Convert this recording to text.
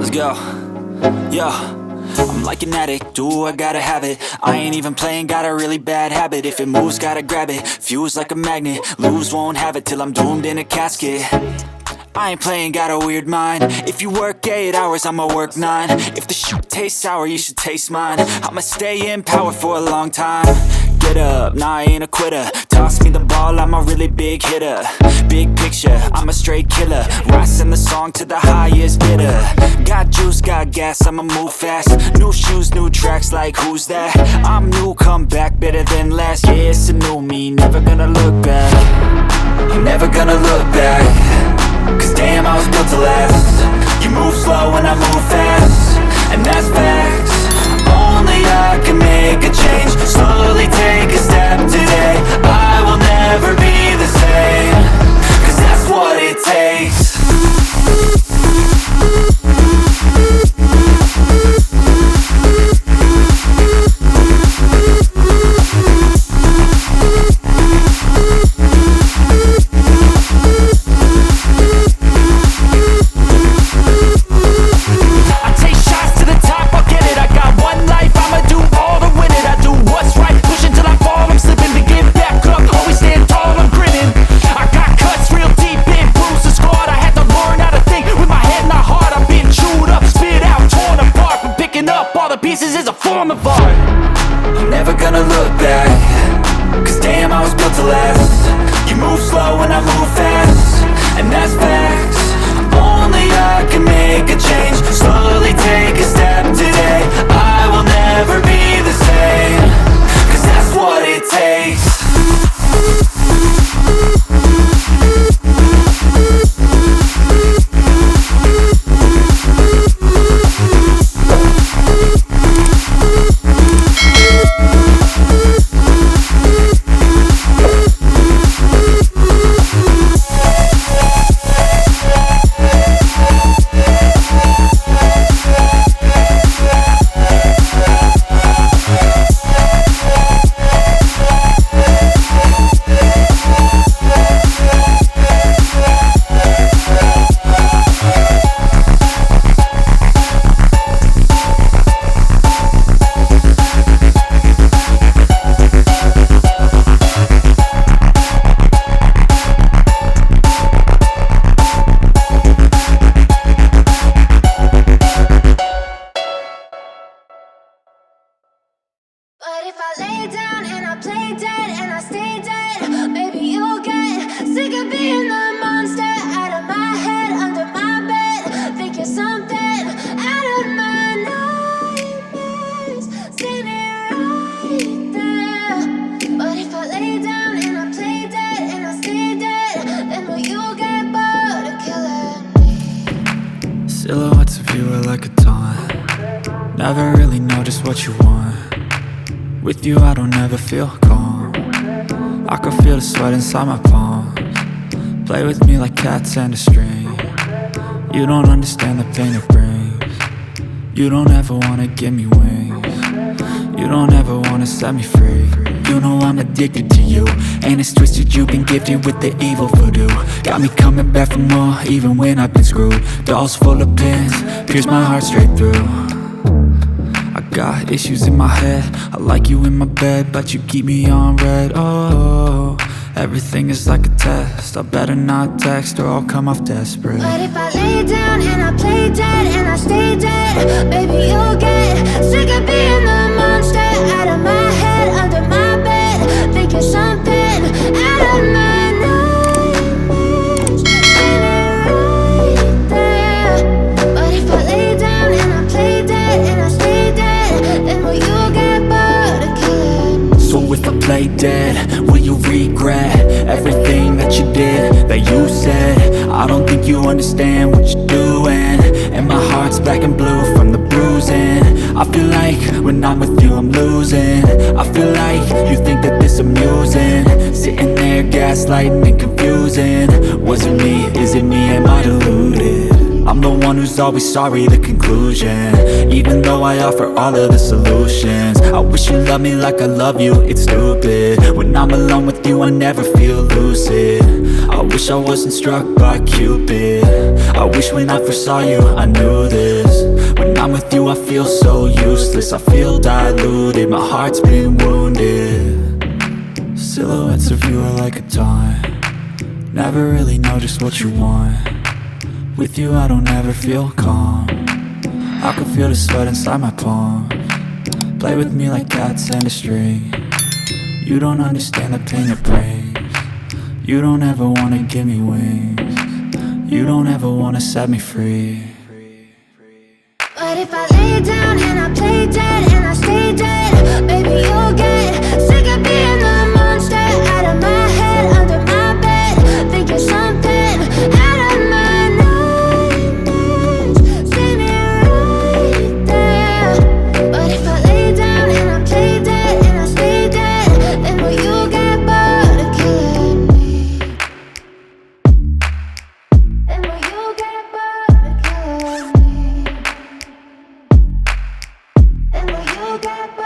Let's go. Yo, I'm like an addict, do I gotta have it. I ain't even playing, got a really bad habit. If it moves, gotta grab it, fuse like a magnet. Lose, won't have it till I'm doomed in a casket. I ain't playing, got a weird mind. If you work 8 hours, I'ma work 9. If the shoot tastes sour, you should taste mine. I'ma stay in power for a long time. Get up, nah, I ain't a quitter. Toss me the ball, I'm a really big hitter. Big picture, I'm a straight killer. Rising the song to the highest bidder. Got juice, got gas, I'ma move fast. New shoes, new tracks, like who's that? I'm new, come back, better than last. Yeah, it's a new me, never gonna look back. I'm never gonna look back. Cause damn, I was built to last. You move slow and I move fast, and that's facts. Only I can make a change. Slowly take a step today. I will never be the same. Cause that's what it takes. Pieces is a form of art. I'm never gonna look back. Cause damn, I was built to last. You move slow and I move fast, and that's facts. Only I can make a change. Slowly take a step today. I will never be the same. Cause that's what it takes. But if I lay down and I play dead and I stay dead, maybe you'll get sick of being the monster out of my head, under my bed. Think you're something out of my nightmares, standing right there. But if I lay down and I play dead and I stay dead, then will you get bored of killing me? Silhouettes of you are like a taunt. Never really know just what you want. With you I don't ever feel calm. I can feel the sweat inside my palms. Play with me like cats and a string. You don't understand the pain it brings. You don't ever wanna give me wings. You don't ever wanna set me free. You know I'm addicted to you, and it's twisted, you've been gifted with the evil voodoo. Got me coming back for more, even when I've been screwed. Dolls full of pins, pierce my heart straight through. I got issues in my head, I like you in my bed, but you keep me on red. Oh, everything is like a test. I better not text or I'll come off desperate. But if I lay down and I play dead and I stay dead, baby you'll get sick of being the monster out of my head, under my bed. Think you're something out of my nightmares, standing right there. But if I lay down and I play dead and I stay dead, then will you get lay dead? Will you regret everything that you did, that you said? I don't think you understand what you're doing, and my heart's black and blue from the bruising. I feel like when I'm with you I'm losing. I feel like you think that this amusing, sitting there gaslighting and confusing. Was it me? Is it me? Am I deluded? I'm the one who's always sorry, the conclusion, even though I offer all of the solutions. I wish you loved me like I love you, it's stupid. When I'm alone with you I never feel lucid. I wish I wasn't struck by Cupid. I wish when I first saw you I knew this. When I'm with you I feel so useless, I feel diluted, my heart's been wounded. Silhouettes of you are like a taunt, never really know just what you want. With you I don't ever feel calm, I can feel the sweat inside my palm. Play with me like cats and a string, you don't understand the pain it brings. You don't ever wanna give me wings, you don't ever wanna set me free. But if I lay down and I play dead and I stay dead, baby you'll get sick of being the monster out of my head, under my bed, thinking something out of my nightmares. See me right there. But if I lay down and I play dead and I stay dead, then will you get bored of killing me? Then will you get bored of killing me? And will you get back?